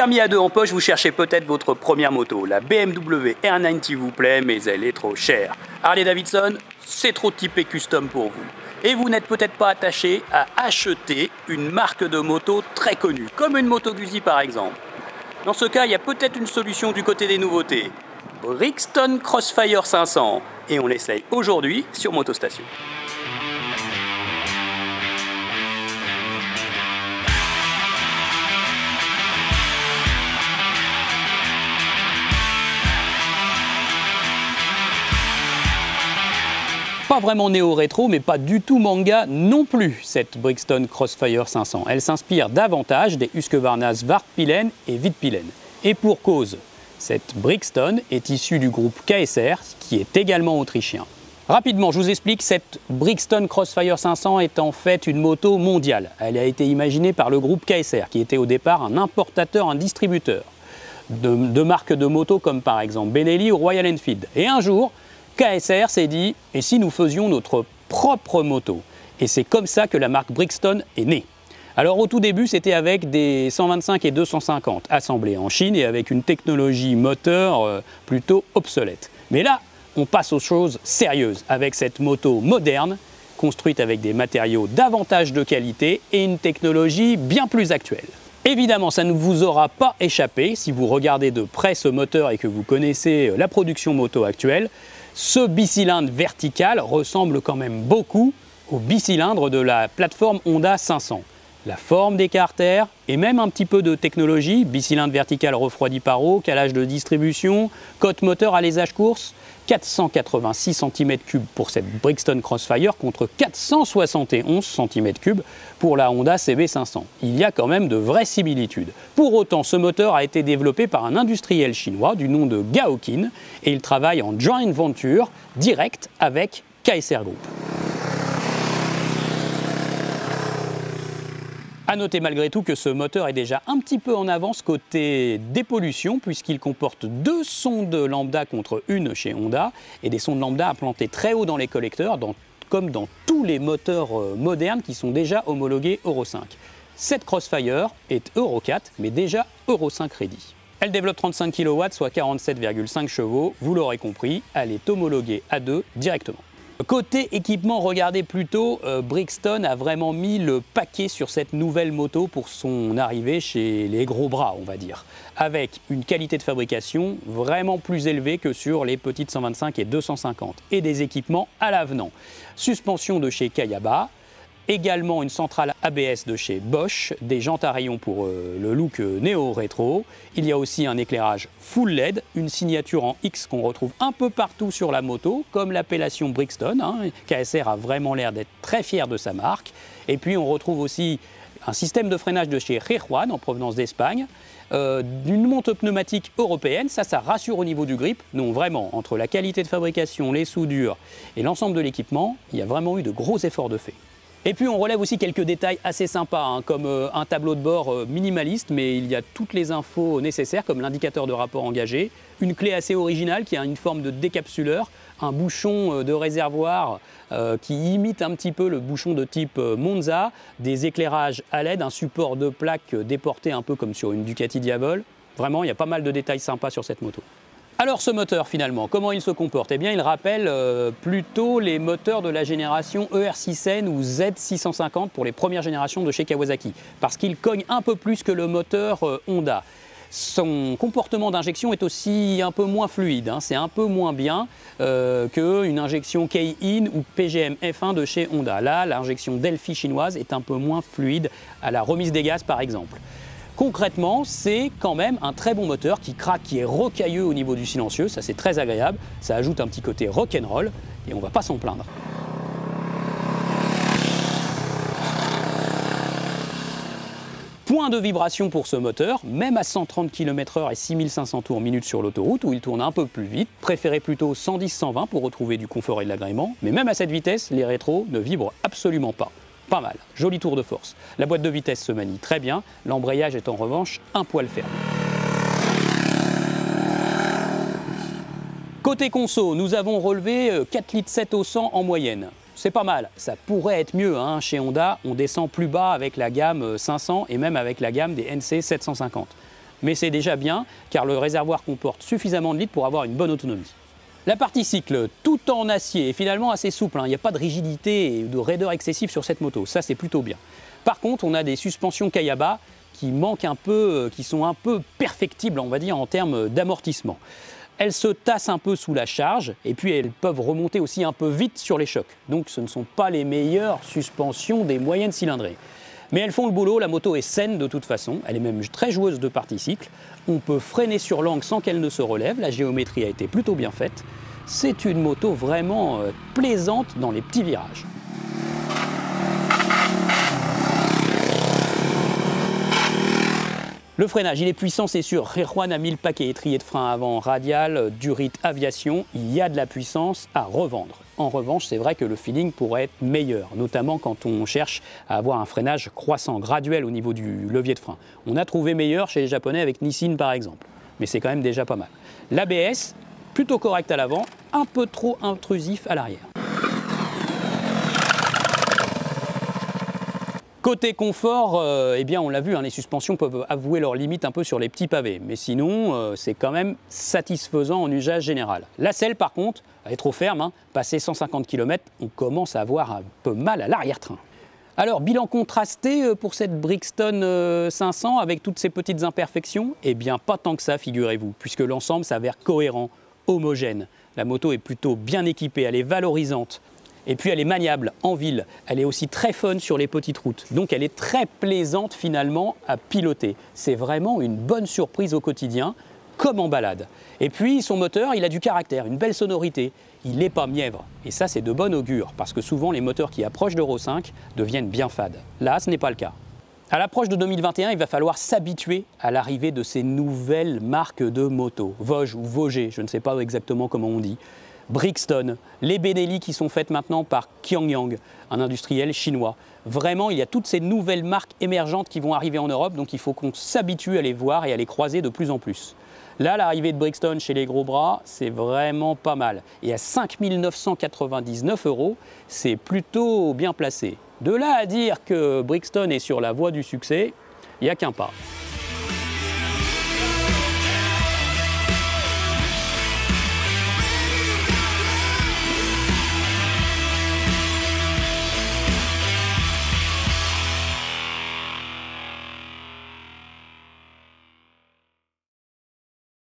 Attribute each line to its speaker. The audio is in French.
Speaker 1: Permis à 2 en poche, vous cherchez peut-être votre première moto. La BMW R90 vous plaît, mais elle est trop chère. Harley-Davidson, c'est trop typé custom pour vous. Et vous n'êtes peut-être pas attaché à acheter une marque de moto très connue, comme une Moto Guzzi par exemple. Dans ce cas, il y a peut-être une solution du côté des nouveautés. Brixton Crossfire 500. Et on l'essaye aujourd'hui sur Motostation. Pas vraiment néo-rétro, mais pas du tout manga non plus, cette Brixton Crossfire 500. Elle s'inspire davantage des Husqvarnas Vartpilen et Vitpilen. Et pour cause, cette Brixton est issue du groupe KSR, qui est également autrichien. Rapidement, je vous explique, cette Brixton Crossfire 500 est en fait une moto mondiale. Elle a été imaginée par le groupe KSR, qui était au départ un importateur, un distributeur de marques de motos comme par exemple Benelli ou Royal Enfield. Et un jour, KSR s'est dit, et si nous faisions notre propre moto? Et c'est comme ça que la marque Brixton est née. Alors au tout début, c'était avec des 125 et 250 assemblés en Chine et avec une technologie moteur plutôt obsolète. Mais là, on passe aux choses sérieuses avec cette moto moderne, construite avec des matériaux davantage de qualité et une technologie bien plus actuelle. Évidemment, ça ne vous aura pas échappé si vous regardez de près ce moteur et que vous connaissez la production moto actuelle. Ce bicylindre vertical ressemble quand même beaucoup au bicylindre de la plateforme Honda 500. La forme des carters et même un petit peu de technologie, bicylindre vertical refroidi par eau, calage de distribution, cote moteur alésage course, 486 cm3 pour cette Brixton Crossfire contre 471 cm3 pour la Honda CB500. Il y a quand même de vraies similitudes. Pour autant, ce moteur a été développé par un industriel chinois du nom de Gaoqin et il travaille en joint venture direct avec KSR Group. A noter malgré tout que ce moteur est déjà un petit peu en avance côté dépollution puisqu'il comporte 2 sondes lambda contre une chez Honda et des sondes lambda implantées très haut dans les collecteurs comme dans tous les moteurs modernes qui sont déjà homologués Euro 5. Cette Crossfire est Euro 4 mais déjà Euro 5 ready. Elle développe 35 kW soit 47,5 chevaux, vous l'aurez compris, elle est homologuée A2 directement. Côté équipement, regardez plutôt, Brixton a vraiment mis le paquet sur cette nouvelle moto pour son arrivée chez les gros bras, on va dire. Avec une qualité de fabrication vraiment plus élevée que sur les petites 125 et 250. Et des équipements à l'avenant. Suspension de chez Kayaba. Également une centrale ABS de chez Bosch, des jantes à rayons pour le look néo-rétro. Il y a aussi un éclairage full LED, une signature en X qu'on retrouve un peu partout sur la moto, comme l'appellation Brixton. KSR a vraiment l'air d'être très fier de sa marque. Et puis on retrouve aussi un système de freinage de chez Rejuan en provenance d'Espagne, d'une monte pneumatique européenne, ça rassure au niveau du grip. Non, vraiment, entre la qualité de fabrication, les soudures et l'ensemble de l'équipement, il y a vraiment eu de gros efforts de fait. Et puis on relève aussi quelques détails assez sympas, comme un tableau de bord minimaliste, mais il y a toutes les infos nécessaires, comme l'indicateur de rapport engagé, une clé assez originale qui a une forme de décapsuleur, un bouchon de réservoir qui imite un petit peu le bouchon de type Monza, des éclairages à LED, un support de plaque déporté un peu comme sur une Ducati Diavol. Vraiment, il y a pas mal de détails sympas sur cette moto. Alors ce moteur finalement, comment il se comporte? Eh bien il rappelle plutôt les moteurs de la génération ER6N ou Z650 pour les premières générations de chez Kawasaki, parce qu'il cogne un peu plus que le moteur Honda. Son comportement d'injection est aussi un peu moins fluide, c'est un peu moins bien qu'une injection K-In ou PGM F1 de chez Honda. Là, l'injection Delphi chinoise est un peu moins fluide à la remise des gaz par exemple. Concrètement, c'est quand même un très bon moteur qui craque, qui est rocailleux au niveau du silencieux, ça c'est très agréable, ça ajoute un petit côté rock'n'roll et on ne va pas s'en plaindre. Point de vibration pour ce moteur, même à 130 km/h et 6500 tours minute sur l'autoroute où il tourne un peu plus vite, préférez plutôt 110-120 pour retrouver du confort et de l'agrément, mais même à cette vitesse, les rétros ne vibrent absolument pas. Pas mal, joli tour de force. La boîte de vitesse se manie très bien, l'embrayage est en revanche un poil ferme. Côté conso, nous avons relevé 4,7 litres au 100 en moyenne. C'est pas mal, ça pourrait être mieux. Chez Honda, on descend plus bas avec la gamme 500 et même avec la gamme des NC 750. mais c'est déjà bien car le réservoir comporte suffisamment de litres pour avoir une bonne autonomie. La partie cycle, tout en acier, est finalement assez souple, il n'y a pas de rigidité et de raideur excessive sur cette moto, ça c'est plutôt bien. Par contre, on a des suspensions Kayaba qui manquent un peu, qui sont un peu perfectibles, on va dire, en termes d'amortissement. Elles se tassent un peu sous la charge et puis elles peuvent remonter aussi un peu vite sur les chocs. Donc ce ne sont pas les meilleures suspensions des moyennes cylindrées. Mais elles font le boulot, la moto est saine de toute façon, elle est même très joueuse de partie cycle. On peut freiner sur l'angle sans qu'elle ne se relève, la géométrie a été plutôt bien faite. C'est une moto vraiment plaisante dans les petits virages. Le freinage, il est puissant, c'est sûr. Rejuan a mis le paquet, étrier de frein avant radial, Durit Aviation, il y a de la puissance à revendre. En revanche, c'est vrai que le feeling pourrait être meilleur, notamment quand on cherche à avoir un freinage croissant, graduel au niveau du levier de frein. On a trouvé meilleur chez les Japonais avec Nissin par exemple, mais c'est quand même déjà pas mal. L'ABS, plutôt correct à l'avant, un peu trop intrusif à l'arrière. Côté confort, eh bien on l'a vu, les suspensions peuvent avouer leurs limites un peu sur les petits pavés. Mais sinon, c'est quand même satisfaisant en usage général. La selle, par contre, elle est trop ferme. Passé 150 km, on commence à avoir un peu mal à l'arrière-train. Alors, bilan contrasté pour cette Brixton 500 avec toutes ces petites imperfections? Eh bien, pas tant que ça, figurez-vous, puisque l'ensemble s'avère cohérent, homogène. La moto est plutôt bien équipée, elle est valorisante. Et puis elle est maniable en ville, elle est aussi très fun sur les petites routes. Donc elle est très plaisante finalement à piloter. C'est vraiment une bonne surprise au quotidien, comme en balade. Et puis son moteur, il a du caractère, une belle sonorité. Il n'est pas mièvre. Et ça c'est de bon augure, parce que souvent les moteurs qui approchent d'Euro 5 deviennent bien fades. Là, ce n'est pas le cas. À l'approche de 2021, il va falloir s'habituer à l'arrivée de ces nouvelles marques de motos. Vosges ou Vosger, je ne sais pas exactement comment on dit. Brixton, les Benelli qui sont faites maintenant par Qiangyang, un industriel chinois. Vraiment, il y a toutes ces nouvelles marques émergentes qui vont arriver en Europe, donc il faut qu'on s'habitue à les voir et à les croiser de plus en plus. Là, l'arrivée de Brixton chez les gros bras, c'est vraiment pas mal. Et à 5 999 €, c'est plutôt bien placé. De là à dire que Brixton est sur la voie du succès, il n'y a qu'un pas.